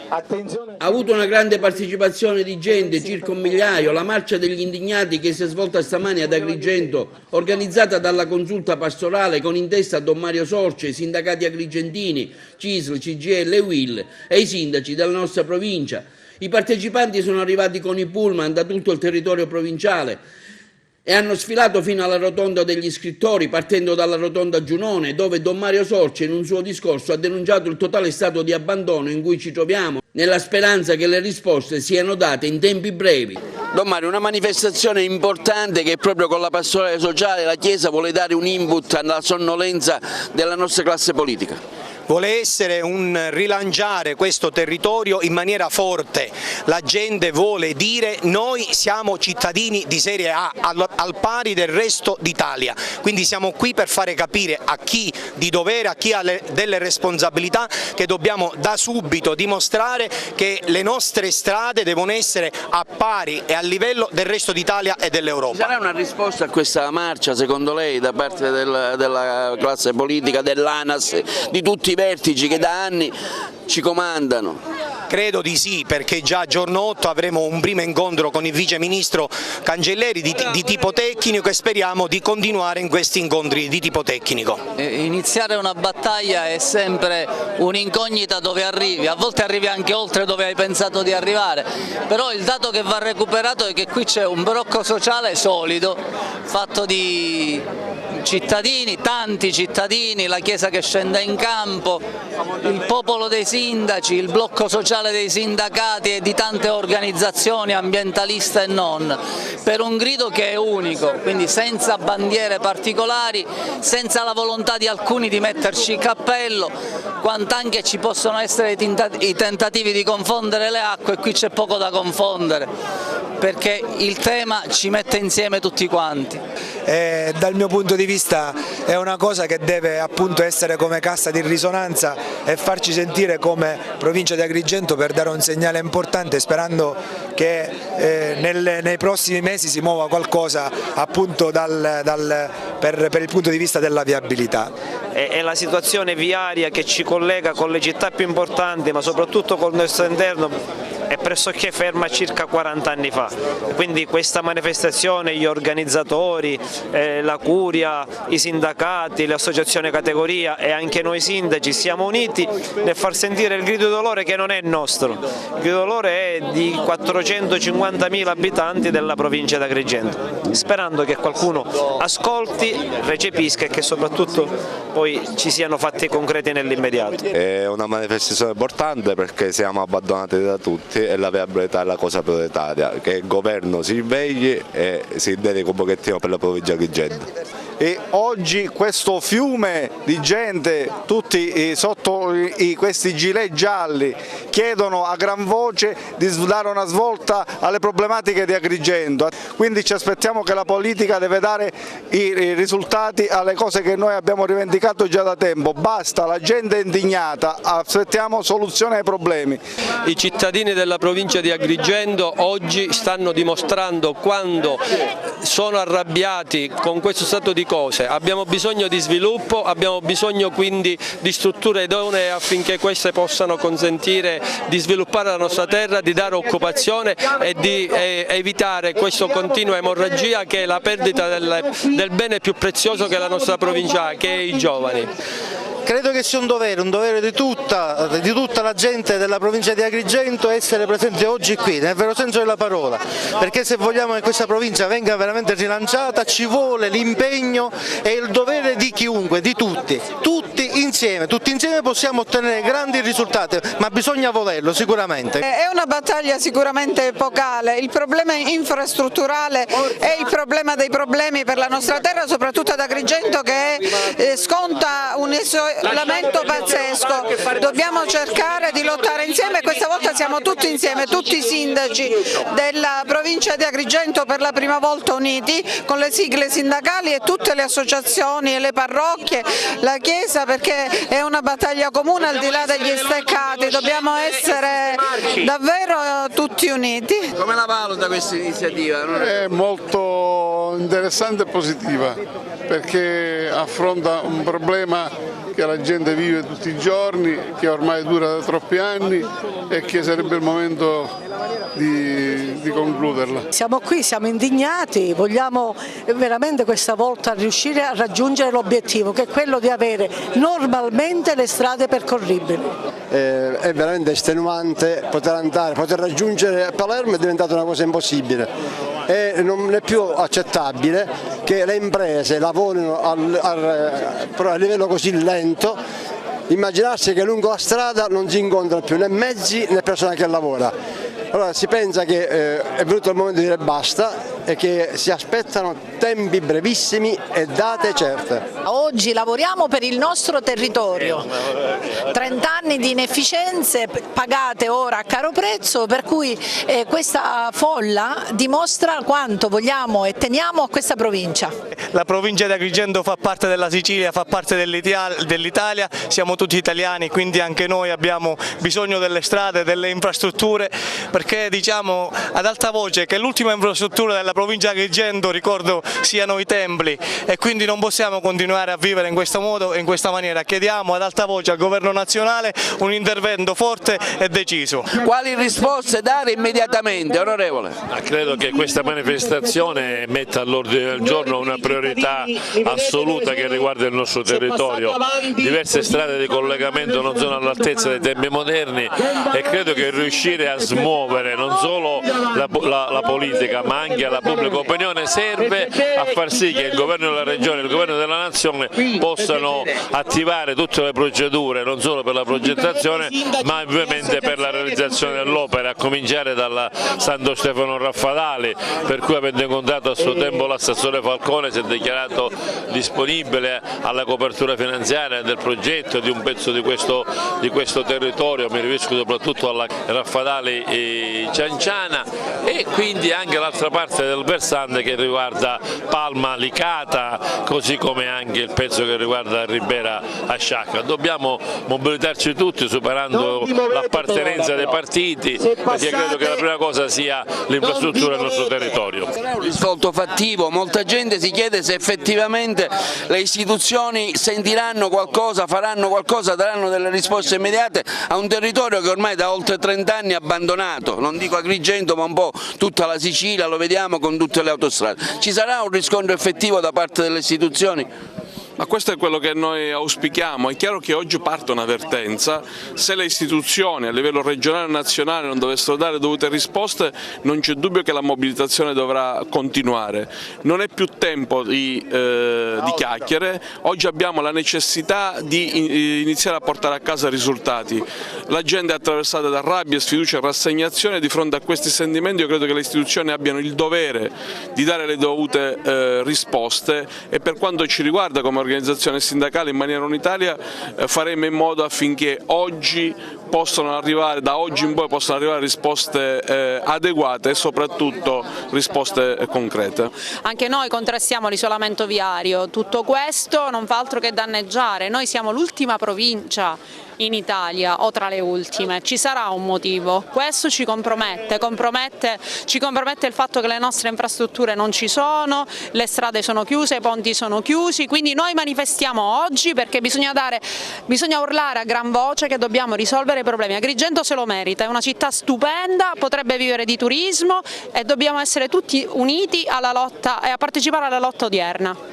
Ha avuto una grande partecipazione di gente, circa 1 migliaio. La marcia degli indignati che si è svolta stamani ad Agrigento, organizzata dalla consulta pastorale con in testa Don Mario Sorce, i sindacati agrigentini, CISL, CGIL e UIL e i sindaci della nostra provincia. I partecipanti sono arrivati con i pullman da tutto il territorio provinciale e hanno sfilato fino alla rotonda degli scrittori, partendo dalla rotonda Giunone, dove Don Mario Sorce in un suo discorso ha denunciato il totale stato di abbandono in cui ci troviamo, nella speranza che le risposte siano date in tempi brevi. Don Mario, una manifestazione importante che proprio con la pastorale sociale la Chiesa vuole dare un input alla sonnolenza della nostra classe politica. Vuole essere un rilanciare questo territorio in maniera forte, la gente vuole dire noi siamo cittadini di serie A al pari del resto d'Italia, quindi siamo qui per fare capire a chi di dovere, a chi ha delle responsabilità che dobbiamo da subito dimostrare che le nostre strade devono essere a pari e a livello del resto d'Italia e dell'Europa. Sarà una risposta a questa marcia secondo lei da parte della classe politica, dell'ANAS, di tutti i vertici che da anni ci comandano? Credo di sì, perché già giorno 8 avremo un primo incontro con il vice ministro Cancelleri di tipo tecnico e speriamo di continuare in questi incontri di tipo tecnico. Iniziare una battaglia è sempre un'incognita dove arrivi, a volte arrivi anche oltre dove hai pensato di arrivare, però il dato che va recuperato è che qui c'è un blocco sociale solido, fatto di cittadini, tanti cittadini, la Chiesa che scende in campo, il popolo dei sindaci, il blocco sociale dei sindacati e di tante organizzazioni ambientaliste e non, per un grido che è unico, quindi senza bandiere particolari, senza la volontà di alcuni di metterci il cappello, quant'anche ci possono essere i tentativi di confondere le acque, qui c'è poco da confondere, perché il tema ci mette insieme tutti quanti. Dal mio punto di vista è una cosa che deve appunto essere come cassa di risonanza e farci sentire come provincia di Agrigento per dare un segnale importante, sperando che nei prossimi mesi si muova qualcosa appunto per il punto di vista della viabilità. È la situazione viaria che ci collega con le città più importanti, ma soprattutto col nostro interno, è pressoché ferma circa 40 anni fa, quindi questa manifestazione, gli organizzatori, la curia, i sindacati, le associazioni categoria e anche noi sindaci siamo uniti nel far sentire il grido di dolore che non è nostro, il grido di dolore è di 450.000 abitanti della provincia di Agrigento, sperando che qualcuno ascolti, recepisca e che soprattutto poi ci siano fatti concreti nell'immediato. È una manifestazione importante perché siamo abbandonati da tutti e la viabilità è la cosa prioritaria, che il governo si svegli e si dedichi un pochettino per la provincia di Agrigento. E oggi questo fiume di gente, tutti sotto questi gilet gialli, chiedono a gran voce di dare una svolta alle problematiche di Agrigento, quindi ci aspettiamo che la politica deve dare i risultati alle cose che noi abbiamo rivendicato già da tempo, basta, la gente è indignata, aspettiamo soluzione ai problemi. I cittadini della provincia di Agrigento oggi stanno dimostrando quando sono arrabbiati con questo stato di cose. Abbiamo bisogno di sviluppo, abbiamo bisogno quindi di strutture idonee affinché queste possano consentire di sviluppare la nostra terra, di dare occupazione e di evitare questa continua emorragia che è la perdita del bene più prezioso che la nostra provincia ha, che è i giovani. Credo che sia un dovere di tutta la gente della provincia di Agrigento essere presente oggi qui, nel vero senso della parola, perché se vogliamo che questa provincia venga veramente rilanciata ci vuole l'impegno e il dovere di chiunque, di tutti insieme possiamo ottenere grandi risultati, ma bisogna volerlo sicuramente. È una battaglia sicuramente epocale, il problema infrastrutturale è il problema dei problemi per la nostra terra, soprattutto ad Agrigento che sconta un isolamento pazzesco, dobbiamo cercare di lottare insieme e questa volta siamo tutti insieme, tutti i sindaci della provincia di Agrigento per la prima volta uniti con le sigle sindacali e tutte le associazioni e le parrocchie, la Chiesa, perché è una battaglia comune al di là degli steccati, dobbiamo essere davvero tutti uniti. Come la valuta questa iniziativa? È molto interessante e positiva perché affronta un problema che la gente vive tutti i giorni, che ormai dura da troppi anni e che sarebbe il momento di concluderla. Siamo qui, siamo indignati, vogliamo veramente questa volta riuscire a raggiungere l'obiettivo, che è quello di avere normalmente le strade percorribili. È veramente estenuante poter raggiungere Palermo, è diventata una cosa impossibile e non è più accettabile che le imprese lavorino a livello così lento. Immaginarsi che lungo la strada non si incontrano più né mezzi né persone che lavora. Allora si pensa che è venuto il momento di dire basta e che si aspettano tempi brevissimi e date certe. Oggi lavoriamo per il nostro territorio, 30 anni di inefficienze pagate ora a caro prezzo, per cui questa folla dimostra quanto vogliamo e teniamo a questa provincia. La provincia di Agrigento fa parte della Sicilia, fa parte dell'Italia, siamo tutti italiani, quindi anche noi abbiamo bisogno delle strade, delle infrastrutture, perché diciamo ad alta voce che l'ultima infrastruttura della provincia di Agrigento, ricordo, siano i templi e quindi non possiamo continuare a vivere in questo modo e in questa maniera. Chiediamo ad alta voce al Governo nazionale un intervento forte e deciso. Quali risposte dare immediatamente, onorevole? Credo che questa manifestazione metta all'ordine del giorno una priorità assoluta che riguarda il nostro territorio. Diverse strade di collegamento non sono all'altezza dei tempi moderni e credo che riuscire a smuovere non solo la politica ma anche la pubblica opinione serve a far sì che il governo della regione e il governo della nazione possano attivare tutte le procedure non solo per la progettazione ma ovviamente per la realizzazione dell'opera, a cominciare dalla Santo Stefano Raffadali, per cui avendo incontrato a suo tempo l'assessore Falcone si è dichiarato disponibile alla copertura finanziaria del progetto di un pezzo di questo territorio, mi riferisco soprattutto alla Raffadali Cianciana, e quindi anche l'altra parte del versante che riguarda Palma Licata, così come anche il pezzo che riguarda Ribera a Sciacca. Dobbiamo mobilitarci tutti superando l'appartenenza dei partiti, perché credo che la prima cosa sia l'infrastruttura del nostro territorio. Sarà un risvolto fattivo, molta gente si chiede se effettivamente le istituzioni sentiranno qualcosa, faranno qualcosa, daranno delle risposte immediate a un territorio che ormai da oltre 30 anni è abbandonato, non dico Agrigento ma un po' tutta la Sicilia, lo vediamo con tutte le autostrade. Ci sarà un riscontro effettivo da parte delle istituzioni? Ma questo è quello che noi auspichiamo. È chiaro che oggi parte un'avvertenza: se le istituzioni a livello regionale e nazionale non dovessero dare dovute risposte non c'è dubbio che la mobilitazione dovrà continuare. Non è più tempo di chiacchiere, oggi abbiamo la necessità di iniziare a portare a casa risultati. La gente è attraversata da rabbia, sfiducia e rassegnazione. Di fronte a questi sentimenti io credo che le istituzioni abbiano il dovere di dare le dovute risposte e per quanto ci riguarda come organizzazione sindacale in maniera unitaria faremo in modo affinché oggi da oggi in poi possano arrivare risposte adeguate e soprattutto risposte concrete. Anche noi contrastiamo l'isolamento viario, tutto questo non fa altro che danneggiare. Noi siamo l'ultima provincia in Italia o tra le ultime, ci sarà un motivo, questo ci compromette il fatto che le nostre infrastrutture non ci sono, le strade sono chiuse, i ponti sono chiusi, quindi noi manifestiamo oggi perché bisogna urlare a gran voce che dobbiamo risolvere i problemi. Agrigento se lo merita, è una città stupenda, potrebbe vivere di turismo e dobbiamo essere tutti uniti alla lotta e a partecipare alla lotta odierna.